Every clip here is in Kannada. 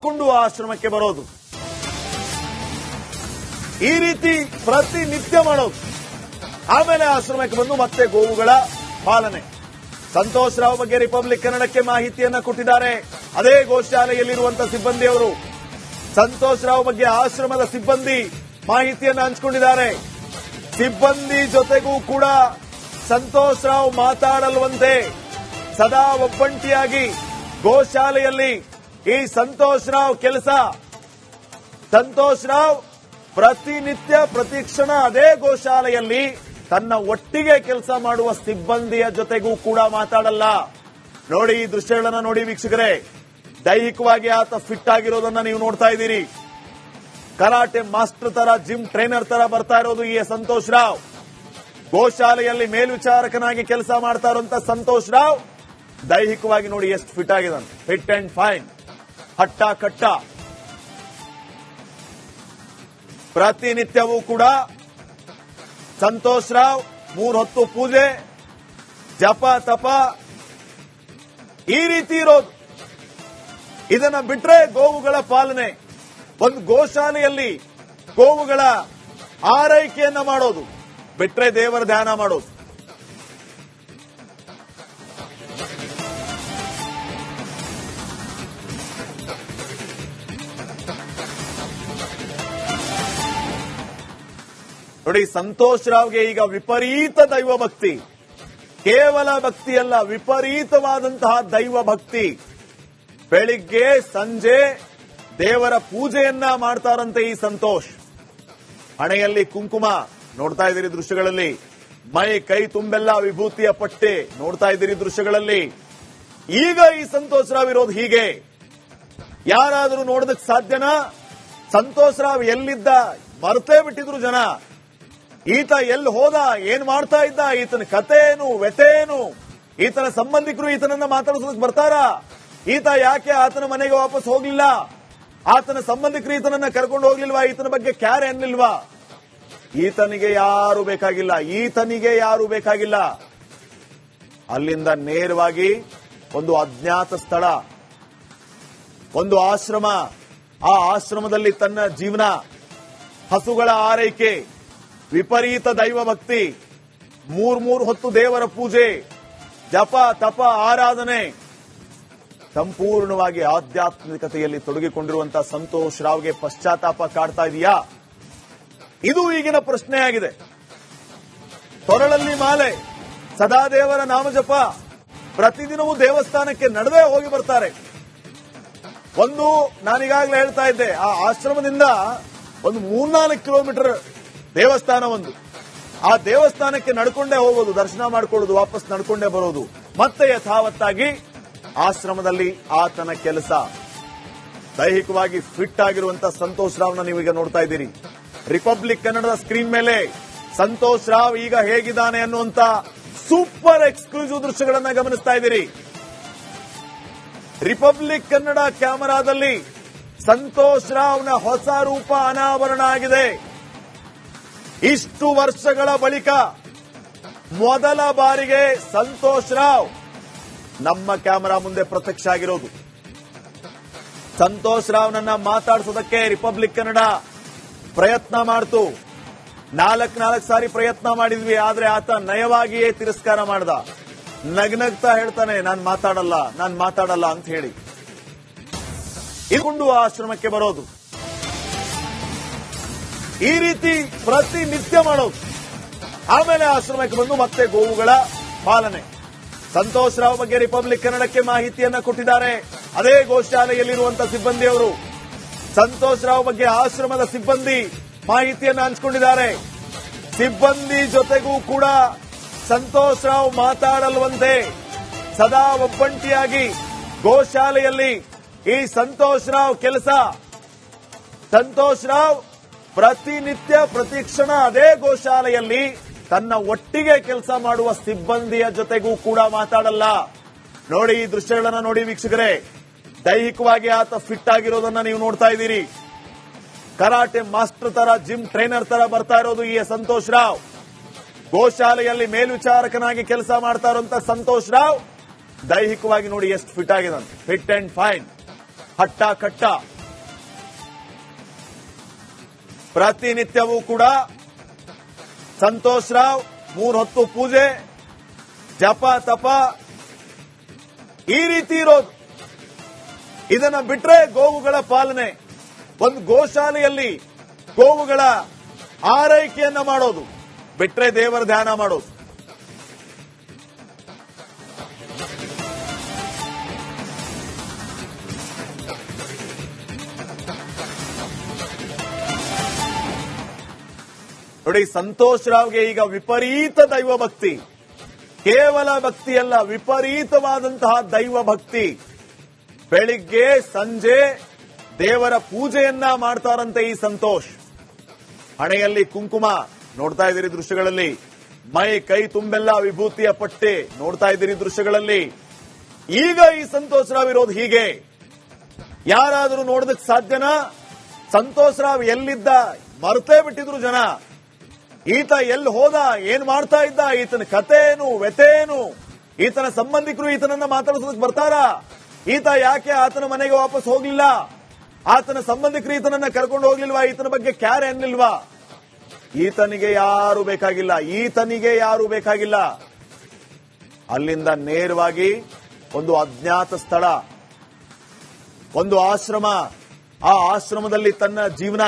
ಕೊಂಡು ಆಶ್ರಮಕ್ಕೆ ಬರೋದು, ಈ ರೀತಿ ಪ್ರತಿನಿತ್ಯ ಮಾಡೋದು. ಆಮೇಲೆ ಆಶ್ರಮಕ್ಕೆ ಬಂದು ಮತ್ತೆ ಗೋವುಗಳ ಪಾಲನೆ. ಸಂತೋಷ್ ರಾವ್ ಬಗ್ಗೆ ರಿಪಬ್ಲಿಕ್ ಕನ್ನಡಕ್ಕೆ ಮಾಹಿತಿಯನ್ನ ಕೊಟ್ಟಿದ್ದಾರೆ ಅದೇ ಗೋಶಾಲೆಯಲ್ಲಿರುವಂತಹ ಸಿಬ್ಬಂದಿಯವರು. ಸಂತೋಷ್ ರಾವ್ ಬಗ್ಗೆ ಆಶ್ರಮದ ಸಿಬ್ಬಂದಿ ಮಾಹಿತಿಯನ್ನ ಹಂಚಿಕೊಂಡಿದ್ದಾರೆ. ಸಿಬ್ಬಂದಿ ಜೊತೆಗೂ ಕೂಡ ಸಂತೋಷ್ ರಾವ್ ಮಾತಾಡಲ್ವಂತೆ. ಸದಾ ಒಬ್ಬಂಟಿಯಾಗಿ ಗೋಶಾಲೆಯಲ್ಲಿ ಈ ಸಂತೋಷ್ ರಾವ್ ಕೆಲಸ. ಸಂತೋಷ್ ರಾವ್ ಪ್ರತಿನಿತ್ಯ ಪ್ರತಿಕ್ಷಣ ಅದೇ ಗೋಶಾಲೆಯಲ್ಲಿ ತನ್ನ ಒಟ್ಟಿಗೆ ಕೆಲಸ ಮಾಡುವ ಸಿಬ್ಬಂದಿಯ ಜೊತೆಗೂ ಕೂಡ ಮಾತಾಡಲ್ಲ. ನೋಡಿ, ಈ ದೃಶ್ಯಗಳನ್ನ ನೋಡಿ ವೀಕ್ಷಕರೇ. ದೈಹಿಕವಾಗಿ ಆತ ಫಿಟ್ ಆಗಿರೋದನ್ನ ನೀವು ನೋಡ್ತಾ ಇದ್ದೀರಿ. ಕರಾಟೆ ಮಾಸ್ಟರ್ ತರ, ಜಿಮ್ ಟ್ರೈನರ್ ತರ ಬರ್ತಾ ಇರೋದು ಈ ಸಂತೋಷ್ ರಾವ್. ಗೋಶಾಲೆಯಲ್ಲಿ ಮೇಲ್ವಿಚಾರಕನಾಗಿ ಕೆಲಸ ಮಾಡ್ತಾ ಇರುವಂತ ಸಂತೋಷ್ ರಾವ್ ದೈಹಿಕವಾಗಿ ನೋಡಿ ಎಷ್ಟು ಫಿಟ್ ಆಗಿದ್ದಾನೆ. ಫಿಟ್ ಅಂಡ್ ಫೈನ್, ಹಟ್ಟ ಕಟ್ಟ. ಪ್ರತಿನಿತ್ಯವೂ ಕೂಡ ಸಂತೋಷ್ ರಾವ್ 3 ಹೊತ್ತು ಪೂಜೆ, ಜಪ ತಪ ಈ ರೀತಿ ಇರೋದು. ಇದನ್ನ ಬಿಟ್ರೆ ಗೋವುಗಳ ಪಾಲನೆ, ಒಂದು ಗೋಶಾಲೆಯಲ್ಲಿ ಗೋವುಗಳ ಆರೈಕೆಯನ್ನ ಮಾಡೋದು, ಬಿಟ್ರೆ ದೇವರ ಧ್ಯಾನ ಮಾಡೋದು. ನೋಡಿ, ಸಂತೋಷ್ ರಾವ್ಗೆ ಈಗ ವಿಪರೀತ ದೈವ ಭಕ್ತಿ. ಕೇವಲ ಭಕ್ತಿಯಲ್ಲ, ವಿಪರೀತವಾದಂತಹ ದೈವ ಭಕ್ತಿ. ಬೆಳಿಗ್ಗೆ ಸಂಜೆ ದೇವರ ಪೂಜೆಯನ್ನ ಮಾಡ್ತಾರಂತೆ ಈ ಸಂತೋಷ್. ಹಣೆಯಲ್ಲಿ ಕುಂಕುಮ ನೋಡ್ತಾ ಇದ್ದೀರಿ ದೃಶ್ಯಗಳಲ್ಲಿ. ಮೈ ಕೈ ತುಂಬೆಲ್ಲ ವಿಭೂತಿಯ ಪಟ್ಟೆ ನೋಡ್ತಾ ಇದ್ದೀರಿ ದೃಶ್ಯಗಳಲ್ಲಿ. ಈಗ ಈ ಸಂತೋಷ್ ರಾವ್ ಇರೋದು ಹೀಗೆ. ಯಾರಾದರೂ ನೋಡೋದಕ್ಕೆ ಸಾಧ್ಯನಾ? ಸಂತೋಷ್ ರಾವ್ ಎಲ್ಲಿದ್ದ ಮರ್ತೇ ಬಿಟ್ಟಿದ್ರು ಜನ. ಈತ ಎಲ್ಲಿ ಹೋದ, ಏನ್ ಮಾಡ್ತಾ ಇದ್ದ, ಈತನ ಕತೆ ಏನು, ವ್ಯತೆ ಏನು, ಈತನ ಸಂಬಂಧಿಕರು ಈತನನ್ನ ಮಾತಾಡಿಸೋದಕ್ಕೆ ಬರ್ತಾರಾ? ಈತ ಯಾಕೆ ಆತನ ಮನೆಗೆ ವಾಪಸ್ ಹೋಗ್ಲಿಲ್ಲ? ಆತನ ಸಂಬಂಧಿಕರು ಈತನನ್ನ ಕರ್ಕೊಂಡು ಹೋಗ್ಲಿಲ್ವಾ? ಈತನ ಬಗ್ಗೆ ಕ್ಯಾರೆ ಅನ್ನಿಲ್ವಾ? ಈತನಿಗೆ ಯಾರು ಬೇಕಾಗಿಲ್ಲ, ಈತನಿಗೆ ಯಾರು ಬೇಕಾಗಿಲ್ಲ. ಅಲ್ಲಿಂದ ನೇರವಾಗಿ ಒಂದು ಅಜ್ಞಾತ ಸ್ಥಳ, ಒಂದು ಆಶ್ರಮ. ಆ ಆಶ್ರಮದಲ್ಲಿ ತನ್ನ ಜೀವನ, ಹಸುಗಳ ಆರೈಕೆ, ವಿಪರೀತ ದೈವ ಭಕ್ತಿ, 3 ಹೊತ್ತು ದೇವರ ಪೂಜೆ, ಜಪ ತಪ ಆರಾಧನೆ, ಸಂಪೂರ್ಣವಾಗಿ ಆಧ್ಯಾತ್ಮಿಕತೆಯಲ್ಲಿ ತೊಡಗಿಕೊಂಡಿರುವಂತಹ ಸಂತೋಷ್ ರಾವ್ಗೆ ಪಶ್ಚಾತ್ತಾಪ ಕಾಡ್ತಾ ಇದೆಯಾ? ಇದು ಈಗಿನ ಪ್ರಶ್ನೆಯಾಗಿದೆ. ತೊರಳಲ್ಲಿ ಮಾಲೆ, ಸದಾ ದೇವರ ನಾಮಜಪ, ಪ್ರತಿದಿನವೂ ದೇವಸ್ಥಾನಕ್ಕೆ ನಡೆದೇ ಹೋಗಿ ಬರ್ತಾರೆ. ಒಂದು ನಾನೀಗಾಗಲೇ ಹೇಳ್ತಾ ಇದ್ದೆ, ಆ ಆಶ್ರಮದಿಂದ ಒಂದು 3-4 ಕಿಲೋಮೀಟರ್ ದೇವಸ್ಥಾನ ಒಂದು. ಆ ದೇವಸ್ಥಾನಕ್ಕೆ ನಡ್ಕೊಂಡೇ ಹೋಗೋದು, ದರ್ಶನ ಮಾಡ್ಕೊಳ್ಳೋದು, ವಾಪಸ್ ನಡ್ಕೊಂಡೇ ಬರೋದು. ಮತ್ತೆ ಯಥಾವತ್ತಾಗಿ ಆಶ್ರಮದಲ್ಲಿ ಆತನ ಕೆಲಸ. ದೈಹಿಕವಾಗಿ ಫಿಟ್ ಆಗಿರುವಂತಹ ಸಂತೋಷ್ ರಾವ್ನ ನೀವೀಗ ನೋಡ್ತಾ ಇದ್ದೀರಿ. ರಿಪಬ್ಲಿಕ್ ಕನ್ನಡದ ಸ್ಕ್ರೀನ್ ಮೇಲೆ ಸಂತೋಷ್ ರಾವ್ ಈಗ ಹೇಗಿದ್ದಾನೆ ಅನ್ನುವಂತ ಸೂಪರ್ ಎಕ್ಸ್ಕ್ಲೂಸಿವ್ ದೃಶ್ಯಗಳನ್ನ ಗಮನಿಸ್ತಾ ಇದ್ದೀರಿ. ರಿಪಬ್ಲಿಕ್ ಕನ್ನಡ ಕ್ಯಾಮೆರಾದಲ್ಲಿ ಸಂತೋಷ್ ರಾವ್ನ ಹೊಸ ರೂಪ ಅನಾವರಣ ಆಗಿದೆ. ಇಷ್ಟು ವರ್ಷಗಳ ಬಳಿಕ ಮೊದಲ ಬಾರಿಗೆ ಸಂತೋಷ್ ರಾವ್ ನಮ್ಮ ಕ್ಯಾಮೆರಾ ಮುಂದೆ ಪ್ರತ್ಯಕ್ಷ ಆಗಿರೋದು. ಸಂತೋಷ್ ರಾವ್ನನ್ನ ಮಾತಾಡಿಸೋದಕ್ಕೆ ರಿಪಬ್ಲಿಕ್ ಕನ್ನಡ ಪ್ರಯತ್ನ ಮಾಡ್ತು. 4 ಸಾರಿ ಪ್ರಯತ್ನ ಮಾಡಿದ್ವಿ, ಆದ್ರೆ ಆತ ನಯವಾಗಿಯೇ ತಿರಸ್ಕಾರ ಮಾಡ್ದ. ನಗ್ನಗ್ತಾ ಹೇಳ್ತಾನೆ, ನಾನ್ ಮಾತಾಡಲ್ಲ ಅಂತ ಹೇಳಿ ಇಲ್ಕೊಂಡು ಆಶ್ರಮಕ್ಕೆ ಬರೋದು, ಈ ರೀತಿ ಪ್ರತಿನಿತ್ಯ ಮಾಡೋದು. ಆಮೇಲೆ ಆಶ್ರಮಕ್ಕೆ ಬಂದು ಮತ್ತೆ ಗೋವುಗಳ ಪಾಲನೆ. ಸಂತೋಷ್ ರಾವ್ ಬಗ್ಗೆ ರಿಪಬ್ಲಿಕ್ ಕನ್ನಡಕ್ಕೆ ಮಾಹಿತಿಯನ್ನ ಕೊಟ್ಟಿದ್ದಾರೆ ಅದೇ ಗೋಶಾಲೆಯಲ್ಲಿರುವಂತಹ ಸಿಬ್ಬಂದಿಯವರು. ಸಂತೋಷ್ ರಾವ್ ಬಗ್ಗೆ ಆಶ್ರಮದ ಸಿಬ್ಬಂದಿ ಮಾಹಿತಿಯನ್ನ ಹಂಚಿಕೊಂಡಿದ್ದಾರೆ. ಸಿಬ್ಬಂದಿ ಜೊತೆಗೂ ಕೂಡ ಸಂತೋಷ್ ರಾವ್ ಮಾತಾಡಲ್ವಂತೆ. ಸದಾ ಒಬ್ಬಂಟಿಯಾಗಿ ಗೋಶಾಲೆಯಲ್ಲಿ ಈ ಸಂತೋಷ್ ರಾವ್ ಕೆಲಸ. ಸಂತೋಷ್ ರಾವ್ ಪ್ರತಿನಿತ್ಯ ಪ್ರತಿಕ್ಷಣ ಅದೇ ಗೋಶಾಲೆಯಲ್ಲಿ ತನ್ನ ಒಟ್ಟಿಗೆ ಕೆಲಸ ಮಾಡುವ ಸಿಬ್ಬಂದಿಯ ಜೊತೆಗೂ ಕೂಡ ಮಾತಾಡಲ್ಲ. ನೋಡಿ, ಈ ದೃಶ್ಯಗಳನ್ನ ನೋಡಿ ವೀಕ್ಷಕರೇ. ದೈಹಿಕವಾಗಿ ಆತ ಫಿಟ್ ಆಗಿರೋದನ್ನ ನೀವು ನೋಡ್ತಾ ಇದ್ದೀರಿ. ಕರಾಟೆ ಮಾಸ್ಟರ್ ತರ, ಜಿಮ್ ಟ್ರೈನರ್ ತರ ಬರ್ತಾ ಇರೋದು ಈ ಸಂತೋಷ್ ರಾವ್. ಗೋಶಾಲೆಯಲ್ಲಿ ಮೇಲ್ವಿಚಾರಕನಾಗಿ ಕೆಲಸ ಮಾಡ್ತಾ ಇರುವಂತ ಸಂತೋಷ್ ರಾವ್ ದೈಹಿಕವಾಗಿ ನೋಡಿ ಎಷ್ಟು ಫಿಟ್ ಆಗಿದ್ದಾನೆ. ಫಿಟ್ ಅಂಡ್ ಫೈನ್, ಹಟ್ಟ ಕಟ್ಟ. ಪ್ರತಿನಿತ್ಯವೂ ಕೂಡ ಸಂತೋಷ್ ರಾವ್ 3 ಹೊತ್ತು ಪೂಜೆ, ಜಪ ತಪ ಈ ರೀತಿ ಇರೋದು. ಇದನ್ನ ಬಿಟ್ರೆ ಗೋವುಗಳ ಪಾಲನೆ, ಒಂದು ಗೋಶಾಲೆಯಲ್ಲಿ ಗೋವುಗಳ ಆರೈಕೆಯನ್ನ ಮಾಡೋದು, ಬಿಟ್ರೆ ದೇವರ ಧ್ಯಾನ ಮಾಡೋದು. ನೋಡಿ, ಸಂತೋಷ್ ರಾವ್ಗೆ ಈಗ ವಿಪರೀತ ದೈವ ಭಕ್ತಿ, ಕೇವಲ ಭಕ್ತಿಯಲ್ಲ, ವಿಪರೀತವಾದಂತಹ ದೈವ ಭಕ್ತಿ. ಬೆಳಿಗ್ಗೆ ಸಂಜೆ ದೇವರ ಪೂಜೆಯನ್ನ ಮಾಡ್ತಾರಂತೆ ಈ ಸಂತೋಷ್. ಹಣೆಯಲ್ಲಿ ಕುಂಕುಮ ನೋಡ್ತಾ ಇದ್ದೀರಿ ದೃಶ್ಯಗಳಲ್ಲಿ, ಮೈ ಕೈ ತುಂಬೆಲ್ಲ ವಿಭೂತಿಯ ಪಟ್ಟೆ ನೋಡ್ತಾ ಇದ್ದೀರಿ ದೃಶ್ಯಗಳಲ್ಲಿ. ಈಗ ಈ ಸಂತೋಷ್ ರಾವ್ ಇರೋದು ಹೀಗೆ. ಯಾರಾದರೂ ನೋಡೋದಕ್ಕೆ ಸಾಧ್ಯನಾ? ಸಂತೋಷ್ ರಾವ್ ಎಲ್ಲಿದ್ದ ಮರ್ತೇ ಬಿಟ್ಟಿದ್ರು ಜನ. ಈತ ಎಲ್ಲಿ ಹೋದ, ಏನ್ ಮಾಡ್ತಾ ಇದ್ದ, ಈತನ ಕತೆ ಏನು, ವ್ಯತೆ ಏನು, ಈತನ ಸಂಬಂಧಿಕರು ಈತನನ್ನ ಮಾತಾಡಿಸೋದಕ್ಕೆ ಬರ್ತಾರಾ? ಈತ ಯಾಕೆ ಆತನ ಮನೆಗೆ ವಾಪಸ್ ಹೋಗ್ಲಿಲ್ಲ? ಆತನ ಸಂಬಂಧಿಕರು ಈತನನ್ನ ಕರ್ಕೊಂಡು ಹೋಗ್ಲಿಲ್ವಾ? ಈತನ ಬಗ್ಗೆ ಕ್ಯಾರ್ ಎನ್ಲಿಲ್ವಾ? ಈತನಿಗೆ ಯಾರು ಬೇಕಾಗಿಲ್ಲ, ಈತನಿಗೆ ಯಾರು ಬೇಕಾಗಿಲ್ಲ. ಅಲ್ಲಿಂದ ನೇರವಾಗಿ ಒಂದು ಅಜ್ಞಾತ ಸ್ಥಳ, ಒಂದು ಆಶ್ರಮ. ಆ ಆಶ್ರಮದಲ್ಲಿ ತನ್ನ ಜೀವನ,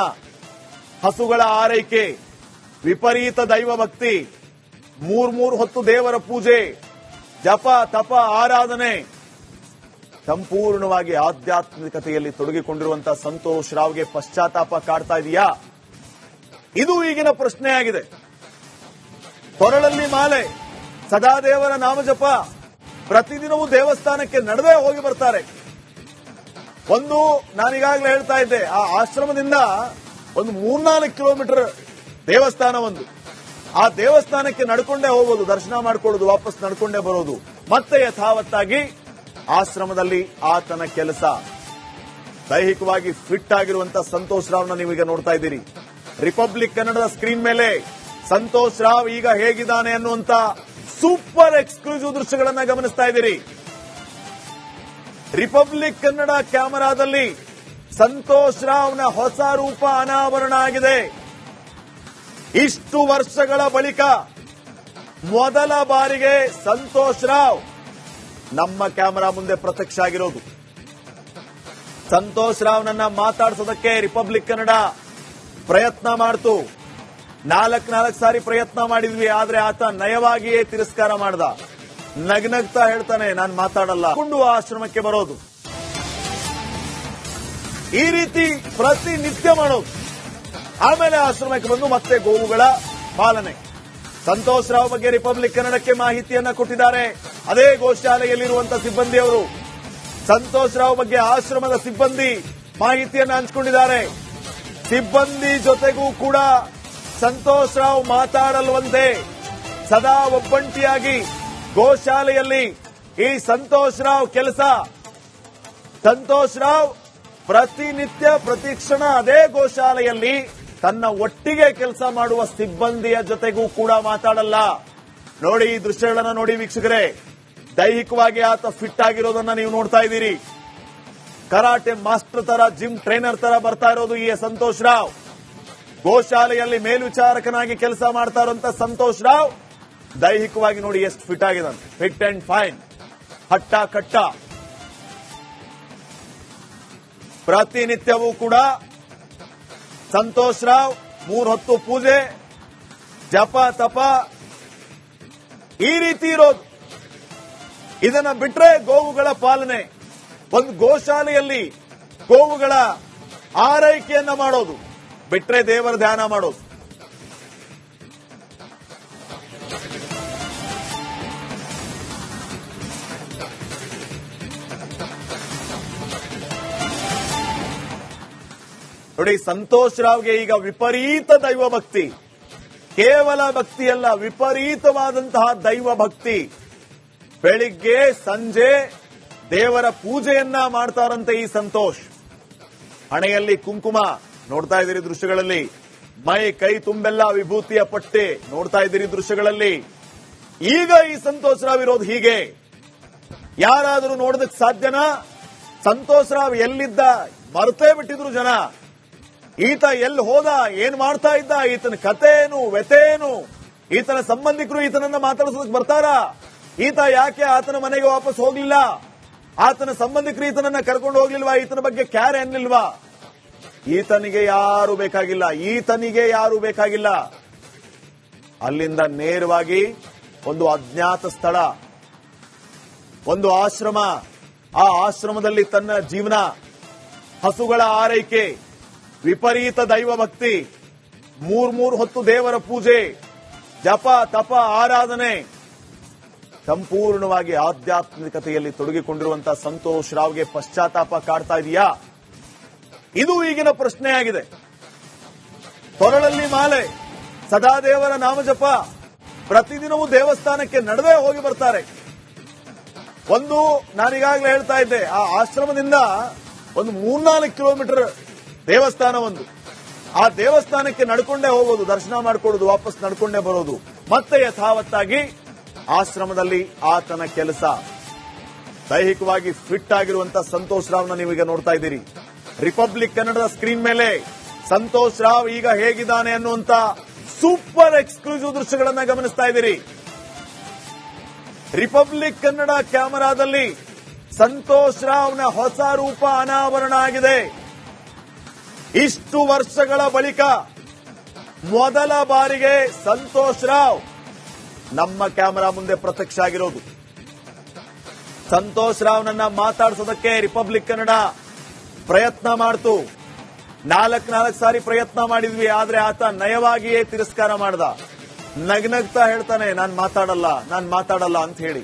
ಹಸುಗಳ ಆರೈಕೆ, ವಿಪರೀತ ದೈವ ಭಕ್ತಿ, 3 ಹೊತ್ತು ದೇವರ ಪೂಜೆ, ಜಪ ತಪ ಆರಾಧನೆ, ಸಂಪೂರ್ಣವಾಗಿ ಆಧ್ಯಾತ್ಮಿಕತೆಯಲ್ಲಿ ತೊಡಗಿಕೊಂಡಿರುವಂತಹ ಸಂತೋಷ್ ರಾವ್ಗೆ ಪಶ್ಚಾತ್ತಾಪ ಕಾಡ್ತಾ ಇದೆಯಾ? ಇದು ಈಗಿನ ಪ್ರಶ್ನೆಯಾಗಿದೆ. ಕೊರಳಲ್ಲಿ ಮಾಲೆ, ಸದಾ ದೇವರ ನಾಮಜಪ, ಪ್ರತಿದಿನವೂ ದೇವಸ್ಥಾನಕ್ಕೆ ನಡೆದೇ ಹೋಗಿ ಬರ್ತಾರೆ. ಒಂದು ನಾನೀಗಾಗಲೇ ಹೇಳ್ತಾ ಇದ್ದೆ, ಆ ಆಶ್ರಮದಿಂದ ಒಂದು 3-4 ಕಿಲೋಮೀಟರ್ ದೇವಸ್ಥಾನ ಒಂದು. ಆ ದೇವಸ್ಥಾನಕ್ಕೆ ನಡ್ಕೊಂಡೇ ಹೋಗೋದು, ದರ್ಶನ ಮಾಡ್ಕೊಳ್ಳೋದು, ವಾಪಸ್ ನಡ್ಕೊಂಡೇ ಬರೋದು. ಮತ್ತೆ ಯಥಾವತ್ತಾಗಿ ಆಶ್ರಮದಲ್ಲಿ ಆತನ ಕೆಲಸ. ದೈಹಿಕವಾಗಿ ಫಿಟ್ ಆಗಿರುವಂತಹ ಸಂತೋಷ್ ರಾವ್ನ ನೀವೀಗ ನೋಡ್ತಾ ಇದ್ದೀರಿ. ರಿಪಬ್ಲಿಕ್ ಕನ್ನಡದ ಸ್ಕ್ರೀನ್ ಮೇಲೆ ಸಂತೋಷ್ ರಾವ್ ಈಗ ಹೇಗಿದ್ದಾನೆ ಅನ್ನುವಂತ ಸೂಪರ್ ಎಕ್ಸ್ಕ್ಲೂಸಿವ್ ದೃಶ್ಯಗಳನ್ನ ಗಮನಿಸ್ತಾ ಇದ್ದೀರಿ. ರಿಪಬ್ಲಿಕ್ ಕನ್ನಡ ಕ್ಯಾಮೆರಾದಲ್ಲಿ ಸಂತೋಷ್ ರಾವ್ನ ಹೊಸ ರೂಪ ಅನಾವರಣ ಆಗಿದೆ. ಇಷ್ಟು ವರ್ಷಗಳ ಬಳಿಕ ಮೊದಲ ಬಾರಿಗೆ ಸಂತೋಷ್ ರಾವ್ ನಮ್ಮ ಕ್ಯಾಮೆರಾ ಮುಂದೆ ಪ್ರತ್ಯಕ್ಷ ಆಗಿರೋದು. ಸಂತೋಷ್ ರಾವ್ನನ್ನ ಮಾತಾಡಿಸೋದಕ್ಕೆ ರಿಪಬ್ಲಿಕ್ ಕನ್ನಡ ಪ್ರಯತ್ನ ಮಾಡ್ತು. 4 ಸಾರಿ ಪ್ರಯತ್ನ ಮಾಡಿದ್ವಿ, ಆದ್ರೆ ಆತ ನಯವಾಗಿಯೇ ತಿರಸ್ಕಾರ ಮಾಡ್ದ. ನಗ್ನಗ್ತಾ ಹೇಳ್ತಾನೆ, ನಾನು ಮಾತಾಡಲ್ಲ, ಕೊಂಡು ಆಶ್ರಮಕ್ಕೆ ಬರೋದು. ಈ ರೀತಿ ಪ್ರತಿನಿತ್ಯ ಮಾಡೋದು. ಆಮೇಲೆ ಆಶ್ರಮಕ್ಕೆ ಬಂದು ಮತ್ತೆ ಗೋವುಗಳ ಪಾಲನೆ. ಸಂತೋಷ್ ರಾವ್ ಬಗ್ಗೆ ರಿಪಬ್ಲಿಕ್ ಕನ್ನಡಕ್ಕೆ ಮಾಹಿತಿಯನ್ನ ಕೊಟ್ಟಿದ್ದಾರೆ ಅದೇ ಗೋಶಾಲೆಯಲ್ಲಿರುವಂತಹ ಸಿಬ್ಬಂದಿಯವರು. ಸಂತೋಷ್ ರಾವ್ ಬಗ್ಗೆ ಆಶ್ರಮದ ಸಿಬ್ಬಂದಿ ಮಾಹಿತಿಯನ್ನ ಹಂಚಿಕೊಂಡಿದ್ದಾರೆ. ಸಿಬ್ಬಂದಿ ಜೊತೆಗೂ ಕೂಡ ಸಂತೋಷ್ ರಾವ್ ಮಾತಾಡಲ್ವಂತೆ. ಸದಾ ಒಬ್ಬಂಟಿಯಾಗಿ ಗೋಶಾಲೆಯಲ್ಲಿ ಈ ಸಂತೋಷ್ ರಾವ್ ಕೆಲಸ. ಸಂತೋಷ್ ರಾವ್ ಪ್ರತಿನಿತ್ಯ ಪ್ರತಿಕ್ಷಣ ಅದೇ ಗೋಶಾಲೆಯಲ್ಲಿ ತನ್ನ ಒಟ್ಟಿಗೆ ಕೆಲಸ ಮಾಡುವ ಸಿಬ್ಬಂದಿಯ ಜೊತೆಗೂ ಕೂಡ ಮಾತಾಡಲ್ಲ. ನೋಡಿ, ಈ ದೃಶ್ಯಗಳನ್ನ ನೋಡಿ ವೀಕ್ಷಕರೇ. ದೈಹಿಕವಾಗಿ ಆತ ಫಿಟ್ ಆಗಿರೋದನ್ನ ನೀವು ನೋಡ್ತಾ ಇದ್ದೀರಿ. ಕರಾಟೆ ಮಾಸ್ಟರ್ ತರ, ಜಿಮ್ ಟ್ರೈನರ್ ತರ ಬರ್ತಾ ಇರೋದು ಈ ಸಂತೋಷ್ ರಾವ್. ಗೋಶಾಲೆಯಲ್ಲಿ ಮೇಲ್ವಿಚಾರಕನಾಗಿ ಕೆಲಸ ಮಾಡ್ತಾ ಇರುವಂತ ಸಂತೋಷ್ ರಾವ್ ದೈಹಿಕವಾಗಿ ನೋಡಿ ಎಷ್ಟು ಫಿಟ್ ಆಗಿದ್ದಾನೆ. ಫಿಟ್ ಅಂಡ್ ಫೈನ್, ಹಟ್ಟ ಕಟ್ಟ. ಪ್ರತಿನಿತ್ಯವೂ ಕೂಡ ಸಂತೋಷ್ ರಾವ್ 3 ಹೊತ್ತು ಪೂಜೆ, ಜಪ ತಪ ಈ ರೀತಿ ಇರೋದು. ಇದನ್ನ ಬಿಟ್ರೆ ಗೋವುಗಳ ಪಾಲನೆ, ಒಂದು ಗೋಶಾಲೆಯಲ್ಲಿ ಗೋವುಗಳ ಆರೈಕೆಯನ್ನ ಮಾಡೋದು, ಬಿಟ್ರೆ ದೇವರ ಧ್ಯಾನ ಮಾಡೋದು. ನೋಡಿ, ಸಂತೋಷ್ ರಾವ್ಗೆ ಈಗ ವಿಪರೀತ ದೈವ ಭಕ್ತಿ, ಕೇವಲ ಭಕ್ತಿಯಲ್ಲ, ವಿಪರೀತವಾದಂತಹ ದೈವ ಭಕ್ತಿ. ಬೆಳಿಗ್ಗೆ ಸಂಜೆ ದೇವರ ಪೂಜೆಯನ್ನ ಮಾಡ್ತಾರಂತೆ ಈ ಸಂತೋಷ್. ಹಣೆಯಲ್ಲಿ ಕುಂಕುಮ ನೋಡ್ತಾ ಇದ್ದೀರಿ ದೃಶ್ಯಗಳಲ್ಲಿ, ಮೈ ಕೈ ತುಂಬೆಲ್ಲ ವಿಭೂತಿಯ ಪಟ್ಟೆ ನೋಡ್ತಾ ಇದ್ದೀರಿ ದೃಶ್ಯಗಳಲ್ಲಿ. ಈಗ ಈ ಸಂತೋಷ್ ರಾವ್ ಇರೋದು ಹೀಗೆ. ಯಾರಾದರೂ ನೋಡೋದಕ್ಕೆ ಸಾಧ್ಯನಾ? ಸಂತೋಷ್ ರಾವ್ ಎಲ್ಲಿದ್ದ ಮರ್ತೇ ಬಿಟ್ಟಿದ್ರು ಜನ. ಈತ ಎಲ್ಲಿ ಹೋದ, ಏನ್ ಮಾಡ್ತಾ ಇದ್ದ, ಈತನ ಕಥೆನು ವ್ಯಥೆನು, ಈತನ ಸಂಬಂಧಿಕರು ಈತನನ್ನ ಮಾತಾಡಿಸೋದಕ್ಕೆ ಬರ್ತಾರ? ಈತ ಯಾಕೆ ಆತನ ಮನೆಗೆ ವಾಪಸ್ ಹೋಗ್ಲಿಲ್ಲ? ಆತನ ಸಂಬಂಧಿಕರು ಈತನನ್ನ ಕರ್ಕೊಂಡು ಹೋಗ್ಲಿಲ್ವಾ? ಈತನ ಬಗ್ಗೆ ಕ್ಯಾರ್ ಎನ್ಲಿಲ್ವಾ? ಈತನಿಗೆ ಯಾರು ಬೇಕಾಗಿಲ್ಲ. ಅಲ್ಲಿಂದ ನೇರವಾಗಿ ಒಂದು ಅಜ್ಞಾತ ಸ್ಥಳ, ಒಂದು ಆಶ್ರಮ, ಆ ಆಶ್ರಮದಲ್ಲಿ ತನ್ನ ಜೀವನ, ಹಸುಗಳ ಆರೈಕೆ, ವಿಪರೀತ ದೈವ ಭಕ್ತಿ, ಮೂರ್ ಹೊತ್ತು ದೇವರ ಪೂಜೆ, ಜಪ ತಪ ಆರಾಧನೆ, ಸಂಪೂರ್ಣವಾಗಿ ಆಧ್ಯಾತ್ಮಿಕತೆಯಲ್ಲಿ ತೊಡಗಿಕೊಂಡಿರುವಂತಹ ಸಂತೋಷ್ ರಾವ್ಗೆ ಪಶ್ಚಾತ್ತಾಪ ಕಾಡ್ತಾ ಇದೆಯಾ? ಇದು ಈಗಿನ ಪ್ರಶ್ನೆಯಾಗಿದೆ. ಕೊರಳಲ್ಲಿ ಮಾಲೆ, ಸದಾ ದೇವರ ನಾಮಜಪ, ಪ್ರತಿದಿನವೂ ದೇವಸ್ಥಾನಕ್ಕೆ ನಡೆದೇ ಹೋಗಿ ಬರ್ತಾರೆ. ಒಂದು ನಾನೀಗಾಗಲೇ ಹೇಳ್ತಾ ಇದ್ದೆ, ಆ ಆಶ್ರಮದಿಂದ ಒಂದು 3-4 ಕಿಲೋಮೀಟರ್ ದೇವಸ್ಥಾನ ಒಂದು. ಆ ದೇವಸ್ಥಾನಕ್ಕೆ ನಡ್ಕೊಂಡೇ ಹೋಗೋದು, ದರ್ಶನ ಮಾಡ್ಕೊಳ್ಳೋದು, ವಾಪಸ್ ನಡ್ಕೊಂಡೇ ಬರೋದು. ಮತ್ತೆ ಯಥಾವತ್ತಾಗಿ ಆಶ್ರಮದಲ್ಲಿ ಆತನ ಕೆಲಸ. ದೈಹಿಕವಾಗಿ ಫಿಟ್ ಆಗಿರುವಂತಹ ಸಂತೋಷ್ ರಾವ್ನ ನೀವೀಗ ನೋಡ್ತಾ ಇದ್ದೀರಿ. ರಿಪಬ್ಲಿಕ್ ಕನ್ನಡದ ಸ್ಕ್ರೀನ್ ಮೇಲೆ ಸಂತೋಷ್ ರಾವ್ ಈಗ ಹೇಗಿದ್ದಾನೆ ಅನ್ನುವಂತ ಸೂಪರ್ ಎಕ್ಸ್ಕ್ಲೂಸಿವ್ ದೃಶ್ಯಗಳನ್ನ ಗಮನಿಸ್ತಾ ಇದ್ದೀರಿ. ರಿಪಬ್ಲಿಕ್ ಕನ್ನಡ ಕ್ಯಾಮೆರಾದಲ್ಲಿ ಸಂತೋಷ್ ರಾವ್ನ ಹೊಸ ರೂಪ ಅನಾವರಣ ಆಗಿದೆ. ಇಷ್ಟು ವರ್ಷಗಳ ಬಳಿಕ ಮೊದಲ ಬಾರಿಗೆ ಸಂತೋಷ್ ರಾವ್ ನಮ್ಮ ಕ್ಯಾಮೆರಾ ಮುಂದೆ ಪ್ರತ್ಯಕ್ಷ ಆಗಿರೋದು. ಸಂತೋಷ್ ರಾವ್ನನ್ನ ಮಾತಾಡಿಸೋದಕ್ಕೆ ರಿಪಬ್ಲಿಕ್ ಕನ್ನಡ ಪ್ರಯತ್ನ ಮಾಡ್ತು. 4 ಸಾರಿ ಪ್ರಯತ್ನ ಮಾಡಿದ್ವಿ, ಆದ್ರೆ ಆತ ನಯವಾಗಿಯೇ ತಿರಸ್ಕಾರ ಮಾಡ್ದ. ನಗ್ನಗ್ತಾ ಹೇಳ್ತಾನೆ, ನಾನ್ ಮಾತಾಡಲ್ಲ ಅಂತ ಹೇಳಿ.